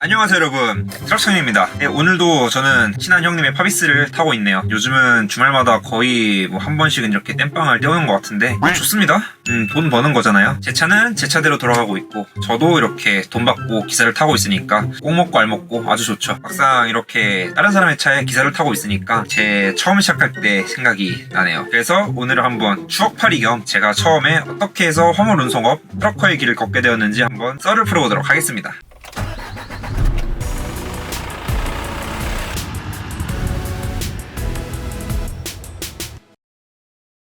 안녕하세요 여러분, 트럭청입니다. 네, 오늘도 저는 친한 형님의 파비스를 타고 있네요. 요즘은 주말마다 거의 뭐 한 번씩은 이렇게 땜빵을 떼우는 것 같은데 좋습니다. 돈 버는 거잖아요. 제 차는 제 차대로 돌아가고 있고 저도 이렇게 돈 받고 기사를 타고 있으니까 꼭 먹고 알 먹고 아주 좋죠. 막상 이렇게 다른 사람의 차에 기사를 타고 있으니까 제 처음 시작할 때 생각이 나네요. 그래서 오늘은 한번 추억팔이 겸 제가 처음에 어떻게 해서 화물 운송업 트럭커의 길을 걷게 되었는지 한번 썰을 풀어보도록 하겠습니다.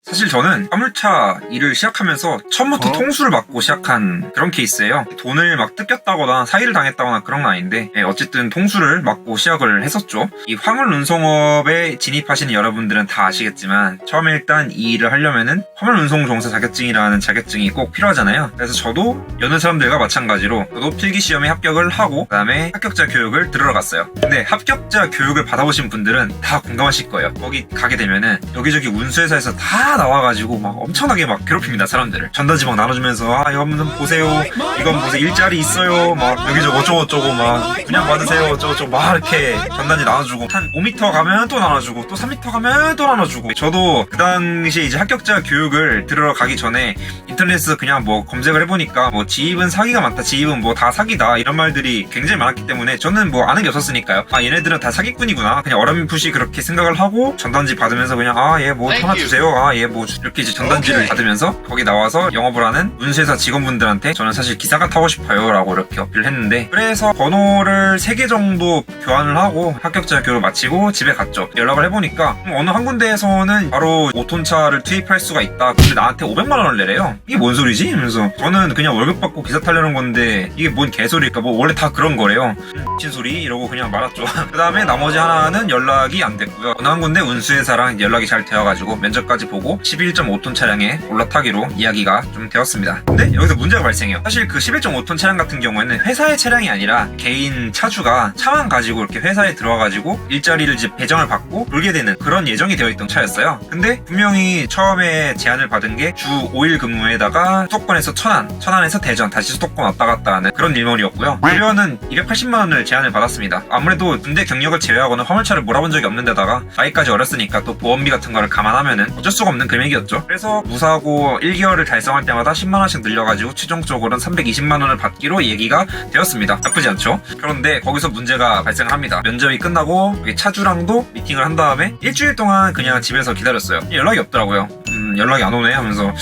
사실 저는 화물차 일을 시작하면서 처음부터 통수를 받고 시작한 그런 케이스예요. 돈을 막 뜯겼다거나 사기를 당했다거나 그런 건 아닌데 어쨌든 통수를 받고 시작을 했었죠. 이 화물 운송업에 진입하시는 여러분들은 다 아시겠지만 처음에 일단 이 일을 하려면은 화물 운송 종사 자격증이라는 자격증이 꼭 필요하잖아요. 그래서 저도 여느 사람들과 마찬가지로 저도 필기 시험에 합격을 하고 그 다음에 합격자 교육을 들으러 갔어요. 근데 합격자 교육을 받아보신 분들은 다 공감하실 거예요. 거기 가게 되면은 여기저기 운수회사에서 다 나와가지고 막 엄청나게 막 괴롭힙니다. 사람들을 전단지 막 나눠주면서 이건 보세요, 이건 보세요, 일자리 있어요, 막 여기저기 어쩌고저쩌고 막 그냥 받으세요 어쩌고저쩌고 막 이렇게 전단지 나눠주고 한 5m 가면 또 나눠주고 또 3m 가면 또 나눠주고. 저도 그 당시에 이제 합격자 교육을 들으러 가기 전에 인터넷에서 그냥 뭐 검색을 해보니까 뭐 지입은 사기가 많다, 지입은 뭐 다 사기다 이런 말들이 굉장히 많았기 때문에 저는 뭐 아는 게 없었으니까요. 얘네들은 다 사기꾼이구나 그냥 어렴풋이 그렇게 생각을 하고 전단지 받으면서 그냥 얘 뭐 하나 주세요, 얘 뭐 이렇게 이제 전단지를 받으면서 거기 나와서 영업을 하는 운수회사 직원분들한테 저는 사실 기사가 타고 싶어요 라고 이렇게 어필을 했는데, 그래서 번호를 3개 정도 교환을 하고 합격자 교육을 마치고 집에 갔죠. 연락을 해보니까 어느 한 군데에서는 바로 5톤차를 투입할 수가 있다, 근데 나한테 500만 원을 내래요. 이게 뭔 소리지? 하면서 저는 그냥 월급 받고 기사 타려는 건데 이게 뭔 개소리일까, 뭐 원래 다 그런 거래요. 미친 소리 이러고 그냥 말았죠. 그 다음에 나머지 하나는 연락이 안 됐고요. 어느 한 군데 운수회사랑 연락이 잘 되어가지고 면접까지 보고 11.5톤 차량에 올라타기로 이야기가 좀 되었습니다. 근데 여기서 문제가 발생해요. 사실 그 11.5톤 차량 같은 경우에는 회사의 차량이 아니라 개인 차주가 차만 가지고 이렇게 회사에 들어와가지고 일자리를 이제 배정을 받고 돌게 되는 그런 예정이 되어 있던 차였어요. 근데 분명히 처음에 제안을 받은 게 주 5일 근무에다가 수도권에서 천안에서 대전 다시 수도권 왔다 갔다 하는 그런 일머리였고요. 급여는 280만 원을 제안을 받았습니다. 아무래도 군대 경력을 제외하고는 화물차를 몰아본 적이 없는 데다가 나이까지 어렸으니까 또 보험비 같은 거를 감안하면은 어쩔 수가 없는 금액이었죠. 그래서 무사고 1개월을 달성할 때마다 10만 원씩 늘려가지고 최종적으로는 320만 원을 받기로 얘기가 되었습니다. 나쁘지 않죠? 그런데 거기서 문제가 발생을 합니다. 면접이 끝나고 차주랑도 미팅을 한 다음에 일주일 동안 그냥 집에서 기다렸어요. 연락이 없더라고요. 연락이 안 오네 하면서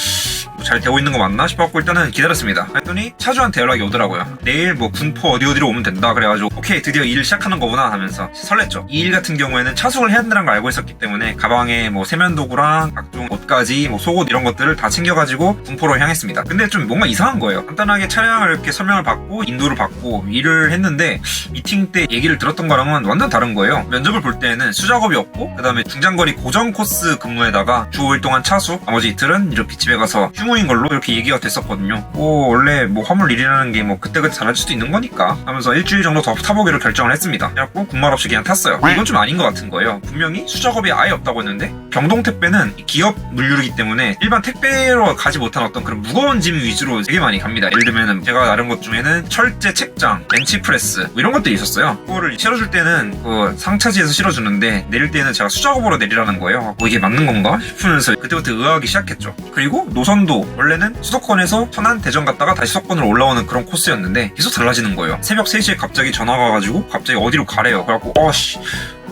잘 되고 있는 거 맞나 싶었고 일단은 기다렸습니다. 그랬더니 차주한테 연락이 오더라고요. 내일 뭐 군포 어디로 오면 된다 그래가지고 오케이 드디어 일을 시작하는 거구나 하면서 설렜죠. 이 일 같은 경우에는 차숙을 해야 된다는 걸 알고 있었기 때문에 가방에 뭐 세면도구랑 각종 옷까지 뭐 속옷 이런 것들을 다 챙겨가지고 군포로 향했습니다. 근데 좀 뭔가 이상한 거예요. 간단하게 차량을 이렇게 설명을 받고 인도를 받고 일을 했는데 미팅 때 얘기를 들었던 거랑은 완전 다른 거예요. 면접을 볼 때는 수작업이 없고 그 다음에 중장거리 고정 코스 근무에다가 주 5일 동안 차수, 나머지 이틀은 이렇게 집에 가서 휴무인 걸로 이렇게 얘기가 됐었거든요. 원래 뭐 화물 일이라는 게 뭐 그때그때 잘할 수도 있는 거니까 하면서 일주일 정도 더 타보기로 결정을 했습니다. 그래갖고 군말 없이 그냥 탔어요. 이건 좀 아닌 것 같은 거예요. 분명히 수작업이 아예 없다고 했는데 경동택배는 기업 물류이기 때문에 일반 택배로 가지 못한 어떤 그런 무거운 짐 위주로 되게 많이 갑니다. 예를 들면은 제가 나른 것 중에는 철제 책장, 벤치프레스 뭐 이런 것들이 있었어요. 그거를 실어줄 때는 그 상차지에서 실어주는데 내릴 때는 제가 수작업으로 내리라는 거예요. 이게 맞는 건가 싶으면서 그때부터 의아하기 시작했죠. 그리고 노선도 원래는 수도권에서 천안, 대전 갔다가 다시 수도권으로 올라오는 그런 코스였는데 계속 달라지는 거예요. 새벽 3시에 갑자기 전화가 와가지고 갑자기 어디로 가래요. 그래갖고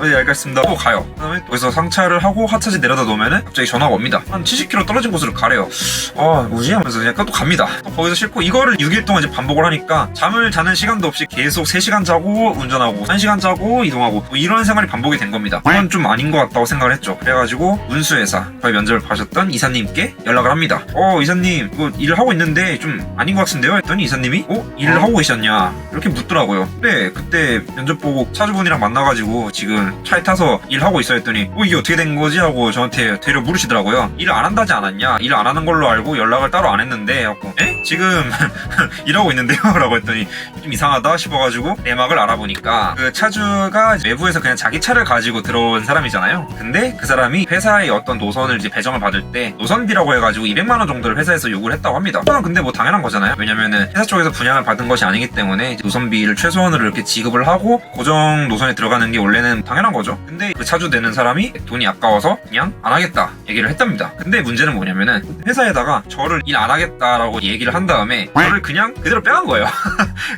네 알겠습니다 또 가요. 그 다음에 거기서 상차를 하고 하차지 내려다 놓으면은 갑자기 전화가 옵니다. 한 70km 떨어진 곳으로 가래요. 뭐지? 하면서 그냥 또 갑니다. 또 거기서 싣고 이거를 6일 동안 이제 반복을 하니까 잠을 자는 시간도 없이 계속 3시간 자고 운전하고 1시간 자고 이동하고 뭐 이런 생활이 반복이 된 겁니다. 그건 좀 아닌 것 같다고 생각을 했죠. 그래가지고 운수회사 저희 면접을 봐줬던 이사님께 연락을 합니다. 이사님 이거 일을 하고 있는데 좀 아닌 것 같은데요? 했더니 이사님이 일을 하고 계셨냐 이렇게 묻더라고요. 그래 그때 면접 보고 차주분이랑 만나가지고 지금 그냥 차에 타서 일하고 있어 했더니 이게 어떻게 된 거지 하고 저한테 되려 물으시더라고요. 일을 안 한다지 않았냐? 일 안 하는 걸로 알고 연락을 따로 안 했는데 하고 지금 일하고 있는데요? 라고 했더니 좀 이상하다 싶어가지고 내막을 알아보니까 그 차주가 외부에서 그냥 자기 차를 가지고 들어온 사람이잖아요. 근데 그 사람이 회사의 어떤 노선을 이제 배정을 받을 때 노선비라고 해가지고 200만원 정도를 회사에서 요구를 했다고 합니다. 그건 근데 뭐 당연한 거잖아요. 왜냐면은 회사 쪽에서 분양을 받은 것이 아니기 때문에 이제 노선비를 최소한으로 이렇게 지급을 하고 고정 노선에 들어가는 게 원래는 당연한 거죠. 근데 그 차주 되는 사람이 돈이 아까워서 그냥 안 하겠다 얘기를 했답니다. 근데 문제는 뭐냐면은 회사에다가 저를 일 안 하겠다라고 얘기를 한 다음에 저를 그냥 그대로 빼간 거예요.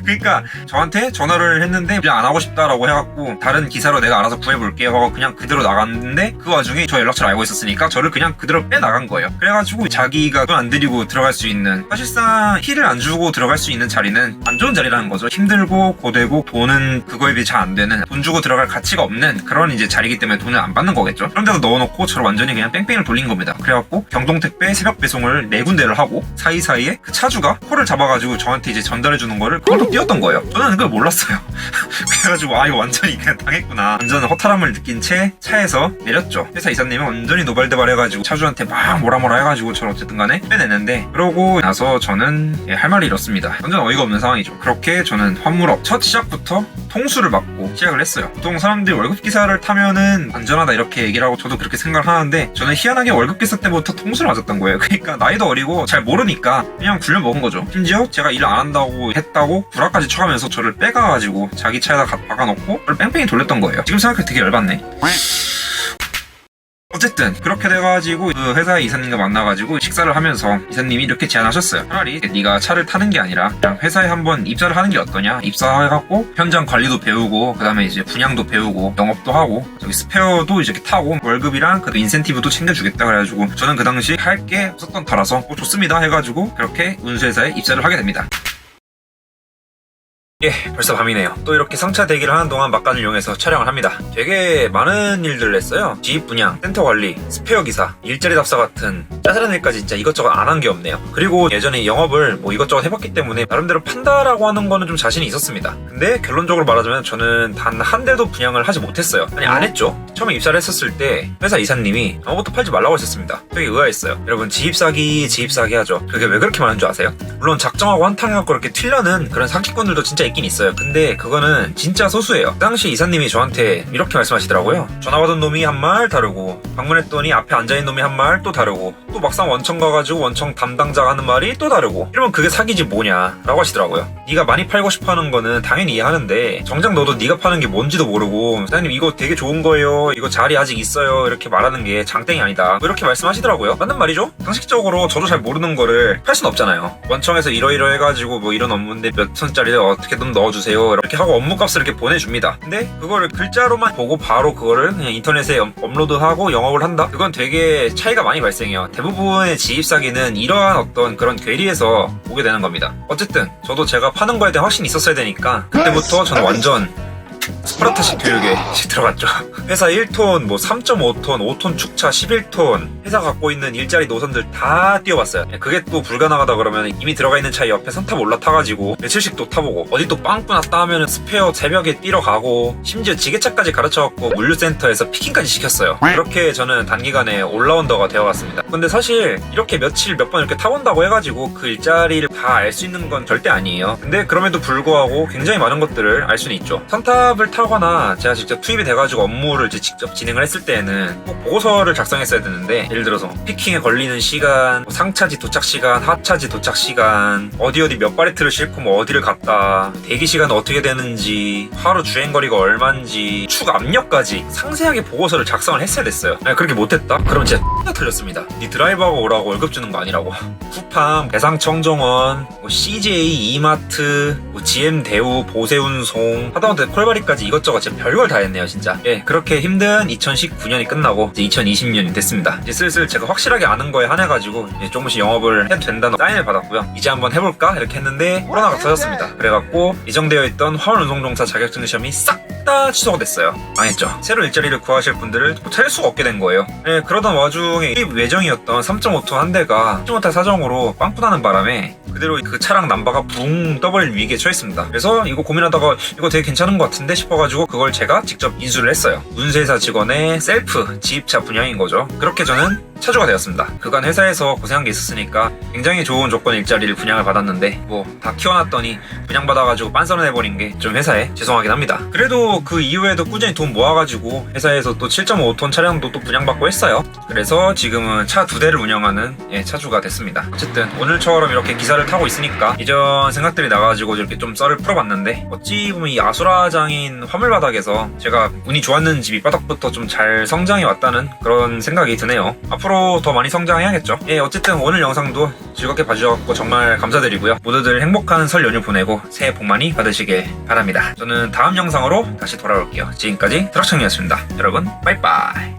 그러니까 저한테 전화를 했는데 일 안 하고 싶다라고 해갖고 다른 기사로 내가 알아서 구해볼게 하고 그냥 그대로 나갔는데 그 와중에 저 연락처를 알고 있었으니까 저를 그냥 그대로 빼나간 거예요. 그래가지고 자기가 돈 안 들이고 들어갈 수 있는, 사실상 힐을 안 주고 들어갈 수 있는 자리는 안 좋은 자리라는 거죠. 힘들고 고되고 돈은 그거에 비해 잘 안 되는, 돈 주고 들어갈 가치가 없는 그런 이제 자리이기 때문에 돈을 안 받는 거겠죠. 그런 데서 넣어놓고 저를 완전히 그냥 뺑뺑이를 돌린 겁니다. 그래갖고 경동택배 새벽 배송을 4군데를 하고 사이사이에 그 차주가 코를 잡아가지고 저한테 이제 전달해주는 거를 그걸로 띄웠던 거예요. 저는 그걸 몰랐어요. 그래가지고 이거 완전히 그냥 당했구나. 완전 허탈함을 느낀 채 차에서 내렸죠. 회사 이사님은 완전히 노발대발 해가지고 차주한테 막 뭐라 해가지고 저를 어쨌든 간에 빼냈는데, 그러고 나서 저는 할 말을 잃었습니다. 완전 어이가 없는 상황이죠. 그렇게 저는 환물업 첫 시작부터 통수를 맞고 시작을 했어요. 보통 사람들이 월급 기사를 타면은 안전하다 이렇게 얘기를 하고 저도 그렇게 생각을 하는데, 저는 희한하게 월급 기사 때부터 통수를 맞았던 거예요. 그러니까 나이도 어리고 잘 모르니까 그냥 굴려 먹은 거죠. 심지어 제가 일 안 한다고 했다고 구라까지 쳐가면서 저를 빼가가지고 자기 차에다 박아놓고 저를 뺑뺑이 돌렸던 거예요. 지금 생각해 되게 열받네. 어쨌든 그렇게 돼가지고 그 회사의 이사님과 만나가지고 식사를 하면서 이사님이 이렇게 제안하셨어요. 차라리 네가 차를 타는 게 아니라 그냥 회사에 한번 입사를 하는 게 어떠냐. 입사해갖고 현장 관리도 배우고 그 다음에 이제 분양도 배우고 영업도 하고 저기 스페어도 이렇게 타고 월급이랑 그 인센티브도 챙겨주겠다. 그래가지고 저는 그 당시 할 게 없었던 터라서 좋습니다 해가지고 그렇게 운수회사에 입사를 하게 됩니다. 벌써 밤이네요. 또 이렇게 상차 대기를 하는 동안 막간을 이용해서 촬영을 합니다. 되게 많은 일들을 했어요. 지입 분양, 센터 관리, 스페어 기사, 일자리 답사 같은 짜잘한 일까지 진짜 이것저것 안 한 게 없네요. 그리고 예전에 영업을 뭐 이것저것 해봤기 때문에 나름대로 판다라고 하는 거는 좀 자신이 있었습니다. 근데 결론적으로 말하자면 저는 단 한 대도 분양을 하지 못했어요. 아니 안 했죠. 처음에 입사를 했었을 때 회사 이사님이 아무것도 팔지 말라고 하셨습니다. 되게 의아했어요. 여러분 지입 사기 하죠. 그게 왜 그렇게 많은 줄 아세요? 물론 작정하고 한탕해갖고 이렇게 튀려는 그런 사기꾼들도 진짜 있긴 있어요. 근데 그거는 진짜 소수예요. 그 당시 이사님이 저한테 이렇게 말씀하시더라고요. 전화 받은 놈이 한 말 다르고 방문했더니 앞에 앉아있는 놈이 한 말 또 다르고 또 막상 원청 가가지고 원청 담당자가 하는 말이 또 다르고, 이러면 그게 사기지 뭐냐 라고 하시더라고요. 네가 많이 팔고 싶어하는 거는 당연히 이해하는데 정작 너도 네가 파는 게 뭔지도 모르고 사장님 이거 되게 좋은 거예요, 이거 자리 아직 있어요 이렇게 말하는 게 장땡이 아니다 뭐 이렇게 말씀하시더라고요. 맞는 말이죠. 상식적으로 저도 잘 모르는 거를 팔 순 없잖아요. 원청에서 이러이러 해가지고 뭐 이런 업무인데 몇 천짜리를 어떻게든 넣어주세요 이렇게 하고 업무값을 이렇게 보내줍니다. 근데 그거를 글자로만 보고 바로 그거를 그냥 인터넷에 업로드하고 영업을 한다? 그건 되게 차이가 많이 발생해요. 대부분의 지입 사기는 이러한 어떤 그런 괴리에서 오게 되는 겁니다. 어쨌든 저도 제가 파는 거에 대한 확신이 있었어야 되니까 그때부터 저는 완전 스파르타식 교육에 들어갔죠. 회사 1톤, 뭐 3.5톤, 5톤 축차, 11톤 회사 갖고 있는 일자리 노선들 다 뛰어봤어요. 그게 또 불가능하다 그러면 이미 들어가 있는 차 옆에 선탑 올라타가지고 며칠씩 또 타보고 어디 또 빵꾸 났다 하면은 스페어 새벽에 뛰러 가고 심지어 지게차까지 가르쳐갖고 물류센터에서 피킹까지 시켰어요. 그렇게 저는 단기간에 올라운더가 되어갔습니다. 근데 사실 이렇게 며칠 몇 번 이렇게 타본다고 해가지고 그 일자리를 다 알 수 있는 건 절대 아니에요. 근데 그럼에도 불구하고 굉장히 많은 것들을 알 수는 있죠. 선탑을 타거나 제가 직접 투입이 돼가지고 업무를 직접 진행을 했을 때에는 꼭 보고서를 작성했어야 되는데, 예를 들어서 피킹에 걸리는 시간, 뭐 상차지 도착 시간, 하차지 도착 시간, 어디 몇 발레트를 싣고 뭐 어디를 갔다, 대기 시간은 어떻게 되는지, 하루 주행거리가 얼만지, 축 압력까지 상세하게 보고서를 작성을 했어야 됐어요. 그렇게 못했다? 그럼 진짜 틀렸습니다. 네 드라이버하고 오라고 월급 주는 거 아니라고. 쿠팡, 대상청정원, 뭐 CJ, 이마트, 뭐 GM 대우, 보세운송 하다못해 콜바리까지 이것저것 진짜 별걸 다 했네요 진짜. 그렇게 힘든 2019년이 끝나고 이제 2020년이 됐습니다. 이제 슬슬 제가 확실하게 아는 거에 한해가지고 이제 조금씩 영업을 해도 된다는 사인을 받았고요. 이제 한번 해볼까 이렇게 했는데 코로나가 터졌습니다. 그래갖고 예정되어 있던 화물운송종사 자격증 시험이 싹 다 취소가 됐어요. 망했죠. 새로 일자리를 구하실 분들을 찾을 수가 없게 된 거예요. 그러던 와중에 수입 예정이었던 3.5톤 한 대가 하지 못할 사정으로 빵꾸 나는 바람에 그대로 그 차량 남바가 붕 떠버릴 위기에 처했습니다. 그래서 이거 고민하다가 이거 되게 괜찮은 것 같은데 싶어가지고 그걸 제가 직접 인수를 했어요. 운수회사 직원의 셀프 지입차 분양인 거죠. 그렇게 저는 차주가 되었습니다. 그간 회사에서 고생한 게 있었으니까 굉장히 좋은 조건 일자리를 분양을 받았는데 뭐 다 키워놨더니 분양받아가지고 빤썰을 해버린 게 좀 회사에 죄송하긴 합니다. 그래도 그 이후에도 꾸준히 돈 모아가지고 회사에서 또 7.5톤 차량도 또 분양받고 했어요. 그래서 지금은 차 2대를 운영하는 차주가 됐습니다. 어쨌든 오늘처럼 이렇게 기사를 타고 있으니까 이전 생각들이 나가지고 이렇게 좀 썰을 풀어봤는데 어찌 보면 이 아수라장인 화물바닥에서 제가 운이 좋았는지 밑바닥부터 좀 잘 성장해 왔다는 그런 생각이 드네요. 앞으로 더 많이 성장해야겠죠. 어쨌든 오늘 영상도 즐겁게 봐주셔서 정말 감사드리고요. 모두들 행복한 설 연휴 보내고 새해 복 많이 받으시길 바랍니다. 저는 다음 영상으로 다시 돌아올게요. 지금까지 드럭청이었습니다. 여러분 빠이빠이.